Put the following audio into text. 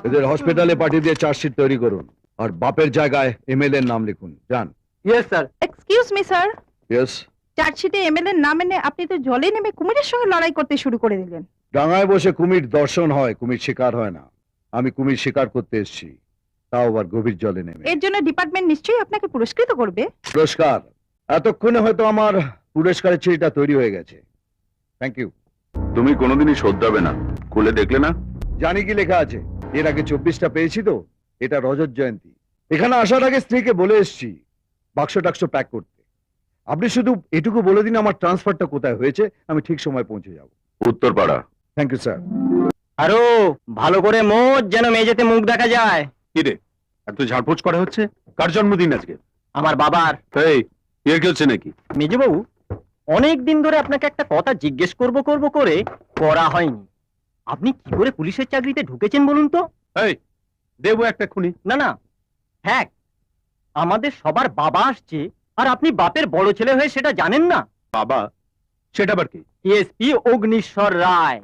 এদের হসপিটালে পাঠিয়ে দিয়ে চার্জশিট তৈরি করুন, আর বাপের জায়গায় এমএলএ এর নাম লিখুন। যান। Yes sir. Excuse me sir, yes. চার্জশিটে এমএলএ এর নাম এনে আপনি তো জলে নেমে কুমিরের সঙ্গে লড়াই করতে শুরু করে দিলেন। ডাঙায় বসে কুমির দর্শন হয়, কুমির শিকার হয় না। আমি কুমির শিকার করতে এসেছি, তাও আবার গভীর জলে নেমে। এর জন্য ডিপার্টমেন্ট নিশ্চয়ই আপনাকে পুরস্কৃত করবে। পুরস্কার? এতক্ষণে হয়তো আমার পুরস্কারের চিঠিটা তৈরি হয়ে গেছে। Thank you. তুমি কোনোদিনই শোধাবে না, খুলে দেখলে না? জানি কি লেখা আছে। এর আগে 24টা পেয়েছি তো। এটা রজত জয়ন্তী। এখানে আসার আগে স্ত্রীকে বলে এসেছি বাক্স টাক্স প্যাক করতে। আপনি শুধু এটুকু বলে দিন আমার ট্রান্সফারটা কোথায় হয়েছে, আমি ঠিক সময় পৌঁছে যাব। উত্তরপাড়া। Thank you sir. আরো ভালো করে মোজ, যেন মেঝেতে মুখ দেখা যায়। কি রে, এত ঝাড়পোছ করা হচ্ছে? কার জন্মদিন আজকে? আমার বাবার। এই, এর কি হচ্ছে নাকি? মেজবাবু, অনেক দিন ধরে আপনাকে একটা কথা জিজ্ঞেস করব করে করা হয়নি। আপনি কি করে পুলিশের চাকরিতে ঢুকেছেন বলুন তো? এই, দেবো একটা খুনি। না না, হ্যাঁ, আমাদের সবার বাবা আসছে, আর আপনি বাপের বড় ছেলে হয়ে সেটা জানেন না। বাবা? সেটা আবার কি? এসপি অগ্নিশ্বর রায়।